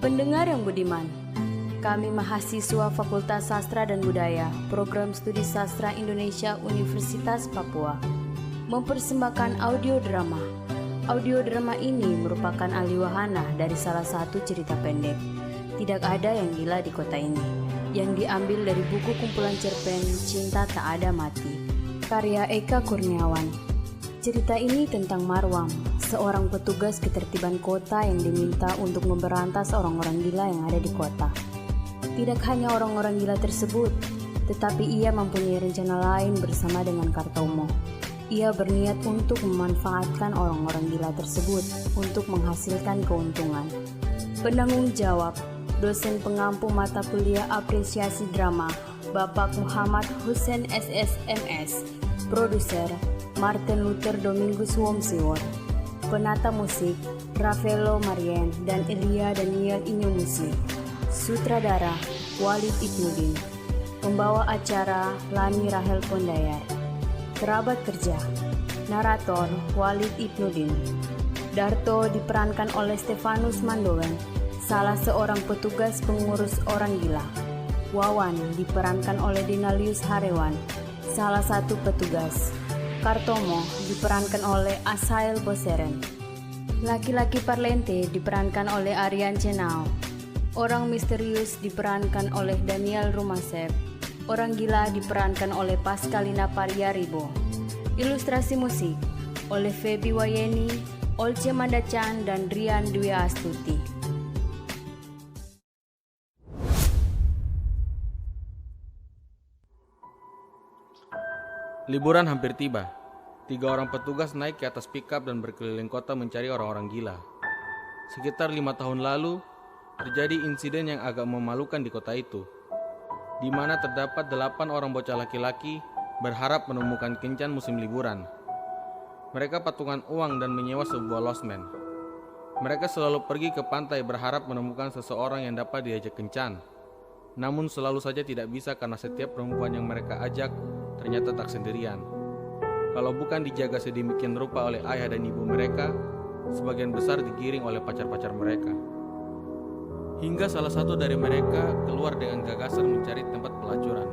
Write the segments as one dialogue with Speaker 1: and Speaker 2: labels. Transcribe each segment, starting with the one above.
Speaker 1: Pendengar yang budiman, kami mahasiswa Fakultas Sastra dan Budaya, Program Studi Sastra Indonesia Universitas Papua, mempersembahkan audio drama. Audio drama ini merupakan aliwahana dari salah satu cerita pendek, Tidak Ada Yang Gila di Kota Ini, yang diambil dari buku kumpulan cerpen Cinta Tak Ada Mati, karya Eka Kurniawan. Cerita ini tentang Marwam, seorang petugas ketertiban kota yang diminta untuk memberantas orang-orang gila yang ada di kota. Tidak hanya orang-orang gila tersebut, tetapi ia mempunyai rencana lain bersama dengan Kartomo. Ia berniat untuk memanfaatkan orang-orang gila tersebut untuk menghasilkan keuntungan. Penanggung jawab, dosen pengampu mata kuliah apresiasi drama, Bapak Muhammad Hussein SSMS. Produser, Martin Luther Domingus Womsiwon. Penata musik, Rafaelo Marien dan Elia Daniel Inyomusi. Sutradara, Walid Ibnudin. Pembawa acara, Lani Rahel Pondayar. Kerabat kerja, narator, Walid Ibnudin. Darto diperankan oleh Stefanus Mandowen, salah seorang petugas pengurus orang gila. Wawan diperankan oleh Dinalius Harewan, salah satu petugas. Kartomo diperankan oleh Asael Boseren. Laki-laki parlente diperankan oleh Aryan Cenau. Orang misterius diperankan oleh Daniel Rumasep. Orang gila diperankan oleh Pascalina Pariaribo. Ilustrasi musik oleh Feby Wayeni, Olce Mandachan, dan Rian Dwi Astuti.
Speaker 2: Liburan hampir tiba. 3 orang petugas naik ke atas pikap dan berkeliling kota mencari orang-orang gila. Sekitar 5 tahun lalu, terjadi insiden yang agak memalukan di kota itu, di mana terdapat 8 orang bocah laki-laki berharap menemukan kencan musim liburan. Mereka patungan uang dan menyewa sebuah losmen. Mereka selalu pergi ke pantai berharap menemukan seseorang yang dapat diajak kencan. Namun selalu saja tidak bisa karena setiap perempuan yang mereka ajak ternyata tak sendirian. Kalau bukan dijaga sedemikian rupa oleh ayah dan ibu mereka, sebagian besar digiring oleh pacar-pacar mereka. Hingga salah satu dari mereka keluar dengan gagasan mencari tempat pelacuran.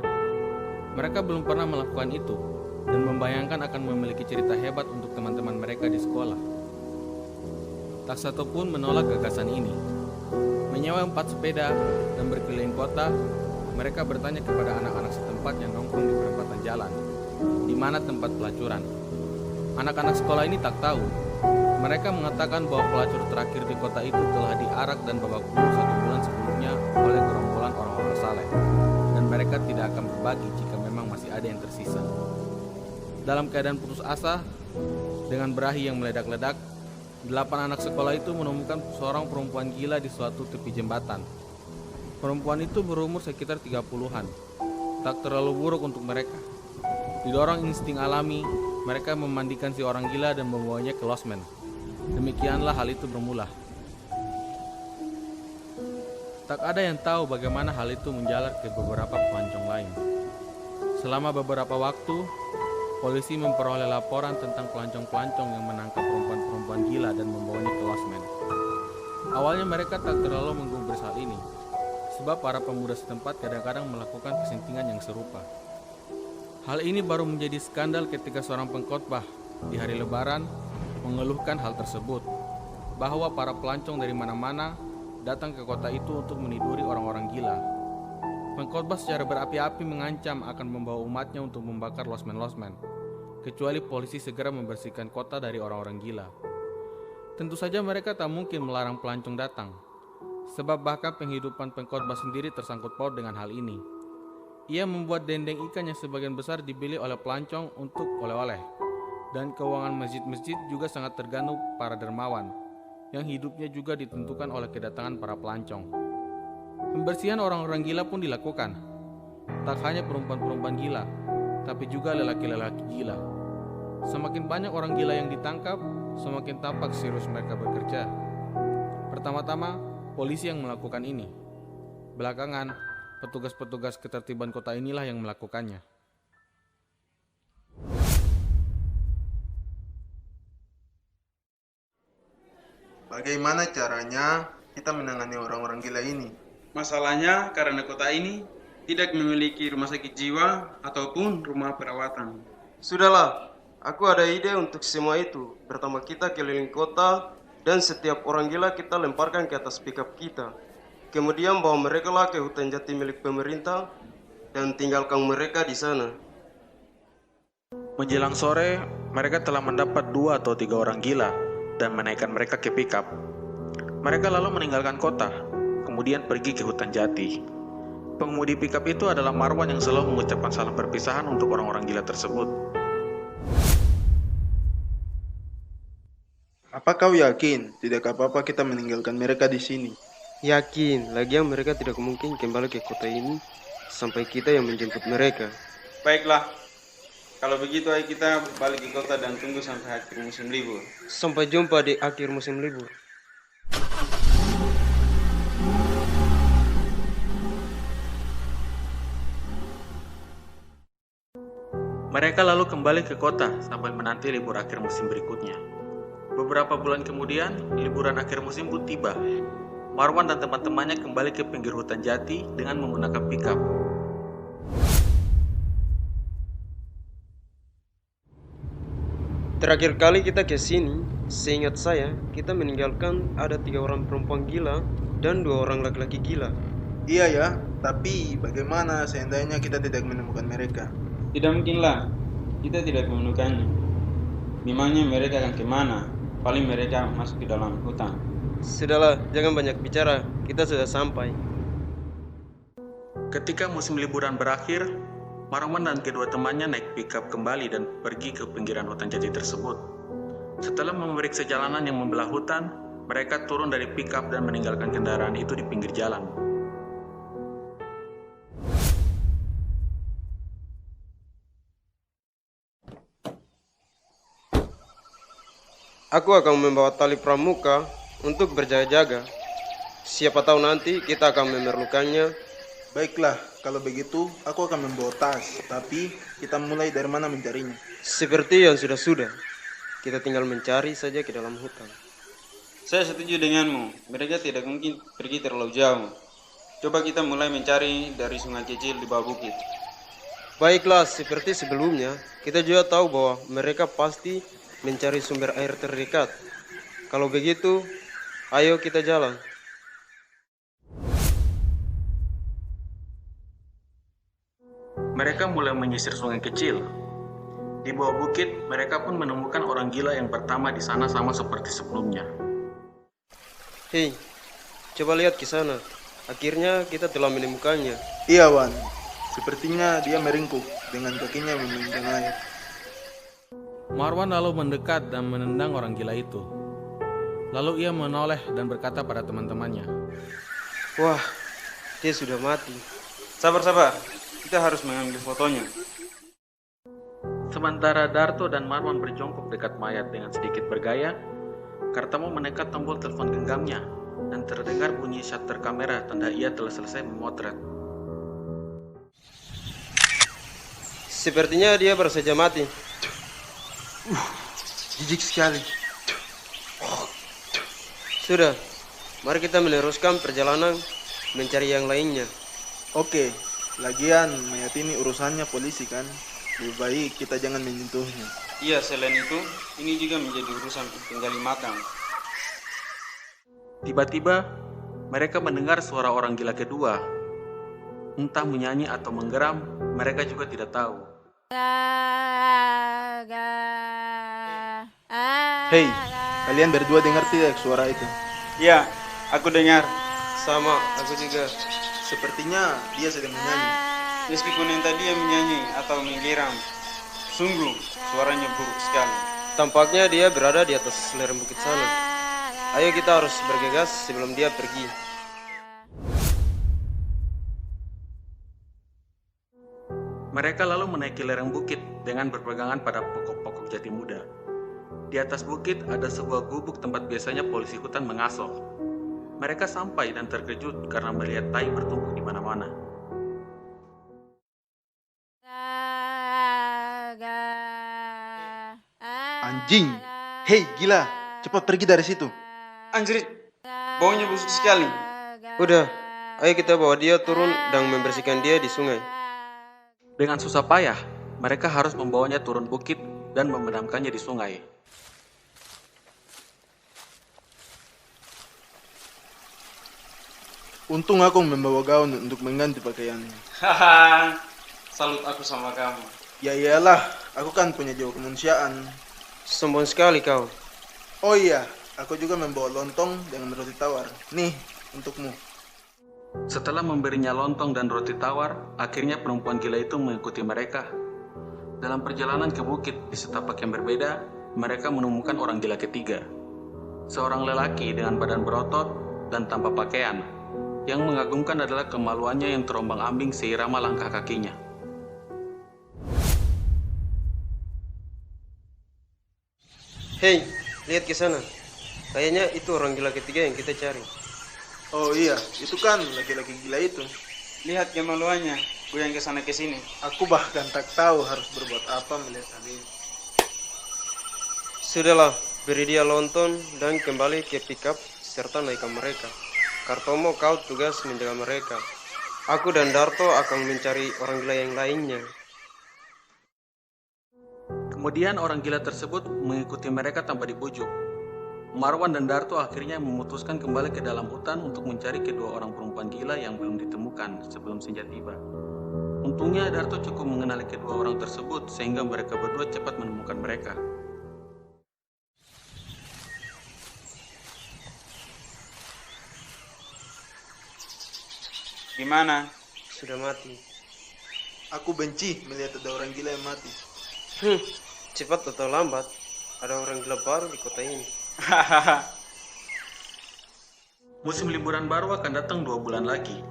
Speaker 2: Mereka belum pernah melakukan itu dan membayangkan akan memiliki cerita hebat untuk teman-teman mereka di sekolah. Tak satu pun menolak gagasan ini. Menyewa 4 sepeda dan berkeliling kota, mereka bertanya kepada anak-anak setempat yang nongkrong di perempatan jalan, di mana tempat pelacuran. Anak-anak sekolah ini tak tahu. Mereka mengatakan bahwa pelacur terakhir di kota itu telah diarak dan babak belur 1 bulan sebelumnya oleh gerombolan orang-orang saleh, dan mereka tidak akan berbagi jika memang masih ada yang tersisa. Dalam keadaan putus asa, dengan berahi yang meledak-ledak, 8 anak sekolah itu menemukan seorang perempuan gila di suatu tepi jembatan. Perempuan itu berumur sekitar 30-an, tak terlalu buruk untuk mereka. Didorong insting alami, mereka memandikan si orang gila dan membawanya ke losmen. Demikianlah hal itu bermula. Tak ada yang tahu bagaimana hal itu menjalar ke beberapa pelancong lain. Selama beberapa waktu, polisi memperoleh laporan tentang pelancong-pelancong yang menangkap perempuan-perempuan gila dan membawanya ke losmen. Awalnya mereka tak terlalu menggubris hal ini, sebab para pemuda setempat kadang-kadang melakukan kesentingan yang serupa. Hal ini baru menjadi skandal ketika seorang pengkhotbah di hari Lebaran mengeluhkan hal tersebut, bahwa para pelancong dari mana-mana datang ke kota itu untuk meniduri orang-orang gila. Pengkhotbah secara berapi-api mengancam akan membawa umatnya untuk membakar losmen-losmen, kecuali polisi segera membersihkan kota dari orang-orang gila. Tentu saja mereka tak mungkin melarang pelancong datang, sebab bahkan penghidupan pengkhotbah sendiri tersangkut paut dengan hal ini. Ia membuat dendeng ikan yang sebagian besar dibeli oleh pelancong untuk oleh-oleh, dan keuangan masjid-masjid juga sangat tergantung para dermawan, yang hidupnya juga ditentukan oleh kedatangan para pelancong. Pembersihan orang-orang gila pun dilakukan. Tak hanya perempuan-perempuan gila, tapi juga lelaki-lelaki gila. Semakin banyak orang gila yang ditangkap, semakin tampak serius mereka bekerja. Pertama-tama, polisi yang melakukan ini. Belakangan, petugas-petugas ketertiban kota inilah yang melakukannya.
Speaker 3: Bagaimana caranya kita menangani orang-orang gila ini.
Speaker 4: Masalahnya karena kota ini tidak memiliki rumah sakit jiwa ataupun rumah perawatan.
Speaker 5: Sudahlah, aku ada ide untuk semua itu. Pertama kita keliling kota dan setiap orang gila kita lemparkan ke atas pickup kita. Kemudian bawa mereka lah ke hutan jati milik pemerintah dan tinggalkan mereka di sana.
Speaker 6: Menjelang sore, mereka telah mendapat 2 atau 3 orang gila dan menaikkan mereka ke pickup. Mereka lalu meninggalkan kota, kemudian pergi ke hutan jati. Pengemudi pickup itu adalah Marwan yang selalu mengucapkan salam perpisahan untuk orang-orang gila tersebut.
Speaker 3: Apa kau yakin tidak apa-apa kita meninggalkan mereka di sini?
Speaker 5: Yakin, lagian mereka tidak mungkin kembali ke kota ini sampai kita yang menjemput mereka.
Speaker 4: Baiklah, kalau begitu ayo kita balik ke kota dan tunggu sampai akhir musim libur.
Speaker 5: Sampai jumpa di akhir musim libur.
Speaker 6: Mereka lalu kembali ke kota sambil menanti libur akhir musim berikutnya. Beberapa bulan kemudian, liburan akhir musim pun tiba. Marwan dan teman-temannya kembali ke pinggir hutan jati dengan menggunakan pickup.
Speaker 5: Terakhir kali kita ke sini, seingat saya, kita meninggalkan ada 3 orang perempuan gila dan 2 orang laki-laki gila.
Speaker 3: Iya ya, tapi bagaimana seandainya kita tidak menemukan mereka?
Speaker 4: Tidak mungkinlah, kita tidak menemukannya. Memangnya mereka akan kemana? Paling mereka masuk ke dalam hutan.
Speaker 5: Sudahlah, jangan banyak bicara, kita sudah sampai.
Speaker 6: Ketika musim liburan berakhir, Marwan dan kedua temannya naik pickup kembali dan pergi ke pinggiran hutan jati tersebut. Setelah memeriksa jalanan yang membelah hutan, mereka turun dari pickup dan meninggalkan kendaraan itu di pinggir jalan.
Speaker 5: Aku akan membawa tali pramuka untuk berjaga-jaga. Siapa tahu nanti kita akan memerlukannya.
Speaker 3: Baiklah, kalau begitu aku akan membawa tas, tapi kita mulai dari mana mencarinya?
Speaker 5: Seperti yang sudah-sudah, kita tinggal mencari saja ke dalam hutan.
Speaker 4: Saya setuju denganmu, mereka tidak mungkin pergi terlalu jauh. Coba kita mulai mencari dari sungai kecil di bawah bukit.
Speaker 5: Baiklah, seperti sebelumnya, kita juga tahu bahwa mereka pasti mencari sumber air terdekat. Kalau begitu, ayo kita jalan.
Speaker 6: Mereka mulai menyisir sungai kecil. Di bawah bukit, mereka pun menemukan orang gila yang pertama di sana sama seperti sebelumnya.
Speaker 5: Hei, coba lihat ke sana. Akhirnya kita telah menemukannya.
Speaker 3: Iya Wan, sepertinya dia meringkuk dengan kakinya memegang air.
Speaker 2: Marwan lalu mendekat dan menendang orang gila itu. Lalu ia menoleh dan berkata pada teman-temannya,
Speaker 5: Wah, dia sudah mati.
Speaker 4: Sabar, kita harus mengambil fotonya.
Speaker 6: Sementara Darto dan Marwan berjongkok dekat mayat dengan sedikit bergaya, Kartamo menekan tombol telepon genggamnya dan terdengar bunyi shutter kamera tanda ia telah selesai memotret.
Speaker 5: Sepertinya dia baru saja mati.
Speaker 3: Jijik sekali.
Speaker 5: Sudah, mari kita meneruskan perjalanan mencari yang lainnya.
Speaker 3: Oke, lagian mayat ini urusannya polisi kan? Lebih baik kita jangan menyentuhnya.
Speaker 4: Iya, selain itu, ini juga menjadi urusan penggali makam.
Speaker 6: Tiba-tiba, mereka mendengar suara orang gila kedua. Entah menyanyi atau menggeram, mereka juga tidak tahu.
Speaker 3: Hei, kalian berdua dengar tidak suara itu?
Speaker 4: Iya, aku dengar.
Speaker 5: Sama, aku juga.
Speaker 3: Sepertinya dia sedang menyanyi.
Speaker 4: Meskipun yang tadi yang menyanyi atau menggeram, sungguh suaranya buruk sekali.
Speaker 5: Tampaknya dia berada di atas lereng bukit sana. Ayo kita harus bergegas sebelum dia pergi.
Speaker 6: Mereka lalu menaiki lereng bukit dengan berpegangan pada pokok-pokok jati muda. Di atas bukit ada sebuah gubuk tempat biasanya polisi hutan mengasuh. Mereka sampai dan terkejut karena melihat tai bertumbuh di mana-mana.
Speaker 3: Anjing! Hei, gila! Cepat pergi dari situ.
Speaker 4: Anjrit, Baunya busuk sekali.
Speaker 5: Udah, ayo kita bawa dia turun dan membersihkan dia di sungai.
Speaker 6: Dengan susah payah, mereka harus membawanya turun bukit dan memendamkannya di sungai.
Speaker 3: Untung aku membawa gaun untuk mengganti pakaiannya.
Speaker 4: Haha, salut aku sama kamu.
Speaker 3: Ya iyalah, aku kan punya jiwa kemanusiaan.
Speaker 5: Sombong sekali kau.
Speaker 3: Oh iya, aku juga membawa lontong dengan roti tawar. Nih, untukmu.
Speaker 6: Setelah memberinya lontong dan roti tawar, akhirnya perempuan gila itu mengikuti mereka. Dalam perjalanan ke bukit di setapak yang berbeda, mereka menemukan orang gila ketiga. Seorang lelaki dengan badan berotot dan tanpa pakaian. Yang mengagumkan adalah kemaluannya yang terombang-ambing seirama langkah kakinya.
Speaker 5: Hei, lihat ke sana. Kayaknya itu orang gila ketiga yang kita cari.
Speaker 3: Oh iya, itu kan laki-laki gila itu.
Speaker 4: Lihat kemaluannya, goyang ke sana ke sini.
Speaker 3: Aku bahkan tak tahu harus berbuat apa melihat hal ini.
Speaker 5: Sudahlah, beri dia lontong dan kembali ke pickup serta naikkan mereka. Kartomo, kau tugas menjaga mereka. Aku dan Darto akan mencari orang gila yang lainnya.
Speaker 6: Kemudian orang gila tersebut mengikuti mereka tanpa dibujuk. Marwan dan Darto akhirnya memutuskan kembali ke dalam hutan untuk mencari kedua orang perempuan gila yang belum ditemukan sebelum senja tiba. Untungnya Darto cukup mengenali kedua orang tersebut sehingga mereka berdua cepat menemukan mereka.
Speaker 4: Gimana?
Speaker 5: Sudah mati.
Speaker 3: Aku benci melihat ada orang gila yang mati.
Speaker 5: Cepat atau lambat, ada orang gila baru di kota ini.
Speaker 6: Musim liburan baru akan datang 2 bulan lagi.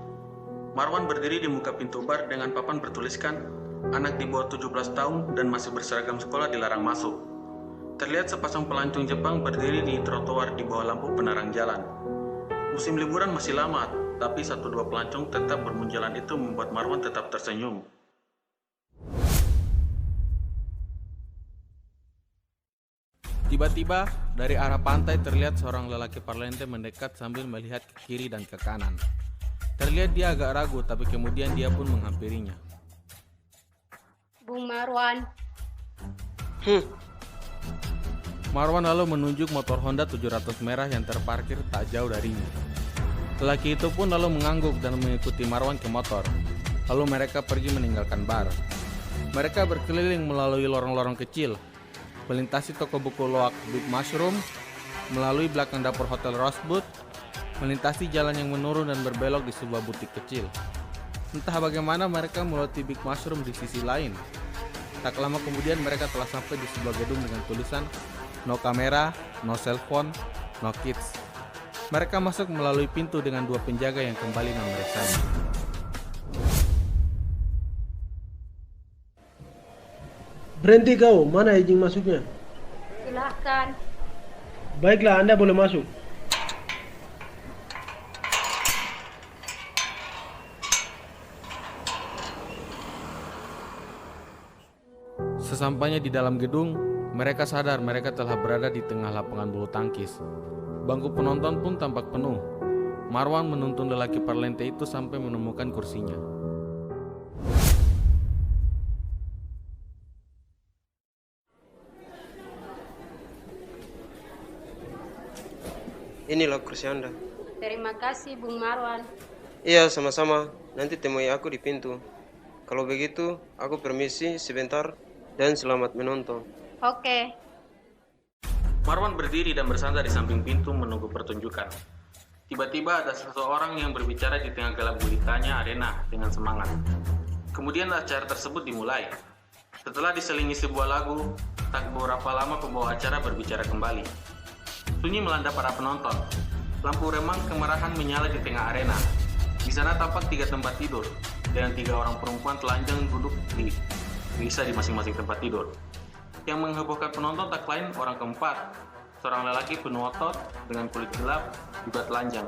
Speaker 6: Marwan berdiri di muka pintu bar dengan papan bertuliskan, anak di bawah 17 tahun dan masih berseragam sekolah dilarang masuk. Terlihat sepasang pelancong Jepang berdiri di trotoar di bawah lampu penerang jalan. Musim liburan masih lama, tapi 1-2 pelancong tetap bermunculan itu membuat Marwan tetap tersenyum.
Speaker 2: Tiba-tiba, dari arah pantai terlihat seorang lelaki parlente mendekat sambil melihat ke kiri dan ke kanan. Terlihat dia agak ragu, tapi kemudian dia pun menghampirinya.
Speaker 7: Bung Marwan,
Speaker 2: Marwan lalu menunjuk motor Honda 700 merah yang terparkir tak jauh darinya. Lelaki itu pun lalu mengangguk dan mengikuti Marwan ke motor. Lalu mereka pergi meninggalkan bar. Mereka berkeliling melalui lorong-lorong kecil, melintasi toko buku loak Big Mushroom, melalui belakang dapur hotel Rosebud, melintasi jalan yang menurun dan berbelok di sebuah butik kecil. Entah bagaimana mereka melewati Big Mushroom di sisi lain. Tak lama kemudian mereka telah sampai di sebuah gedung dengan tulisan "No kamera, no cellphone, no kids". Mereka masuk melalui pintu dengan 2 penjaga yang kembali memeriksanya.
Speaker 8: Berhenti kau, mana izin masuknya?
Speaker 7: silahkan.
Speaker 8: Baiklah, Anda boleh masuk.
Speaker 2: Sesampainya di dalam gedung, mereka sadar mereka telah berada di tengah lapangan bulu tangkis. Bangku penonton pun tampak penuh. Marwan menuntun lelaki parlente itu sampai menemukan kursinya.
Speaker 5: Inilah kursi Anda.
Speaker 7: Terima kasih Bung Marwan.
Speaker 5: Iya, sama-sama. Nanti temui aku di pintu. Kalau begitu, aku permisi sebentar dan selamat menonton.
Speaker 7: Oke.
Speaker 6: Marwan berdiri dan bersandar di samping pintu menunggu pertunjukan. Tiba-tiba ada seseorang yang berbicara di tengah gelap gulitanya arena dengan semangat. Kemudian acara tersebut dimulai. Setelah diselingi sebuah lagu, tak beberapa lama pembawa acara berbicara kembali. Sunyi melanda para penonton. Lampu remang kemerahan menyala di tengah arena. Di sana tampak 3 tempat tidur, dengan 3 orang perempuan telanjang duduk bisa di masing-masing tempat tidur. Yang menghebohkan penonton tak lain orang keempat, seorang lelaki penuh otot dengan kulit gelap juga telanjang.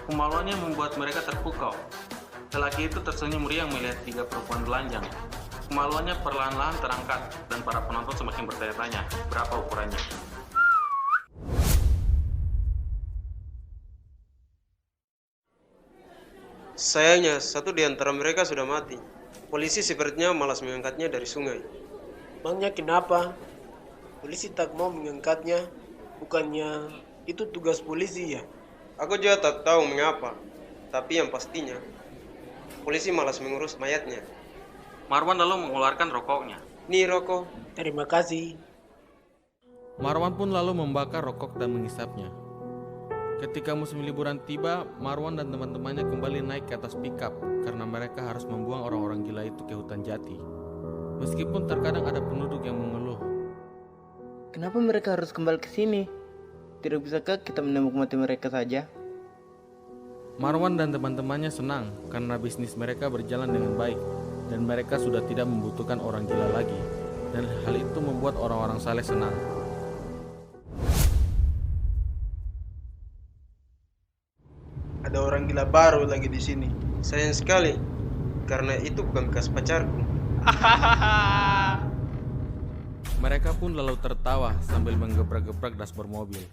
Speaker 6: Kemaluannya membuat mereka terpukau. Lelaki itu tersenyum riang melihat 3 perempuan telanjang. Kemaluannya perlahan-lahan terangkat dan para penonton semakin bertanya-tanya berapa ukurannya.
Speaker 5: Sayangnya, satu di antara mereka sudah mati. Polisi sepertinya malas mengangkatnya dari sungai.
Speaker 8: Emangnya kenapa? Polisi tak mau mengangkatnya. Bukannya itu tugas polisi ya?
Speaker 5: Aku juga tak tahu mengapa. Tapi yang pastinya, polisi malas mengurus mayatnya.
Speaker 6: Marwan lalu mengeluarkan rokoknya.
Speaker 5: Nih rokok.
Speaker 8: Terima kasih.
Speaker 2: Marwan pun lalu membakar rokok dan menghisapnya. Ketika musim liburan tiba, Marwan dan teman-temannya kembali naik ke atas pickup karena mereka harus membuang orang-orang gila itu ke hutan jati. Meskipun terkadang ada penduduk yang mengeluh.
Speaker 9: Kenapa mereka harus kembali ke sini? Tidak bisakah kita menembak mati mereka saja?
Speaker 2: Marwan dan teman-temannya senang karena bisnis mereka berjalan dengan baik dan mereka sudah tidak membutuhkan orang gila lagi. Dan hal itu membuat orang-orang Saleh senang.
Speaker 3: Ada orang gila baru lagi di sini.
Speaker 5: Sayang sekali, karena itu bukan bekas pacarku.
Speaker 2: Mereka pun lalu tertawa sambil menggebrak-gebrak dashboard mobil.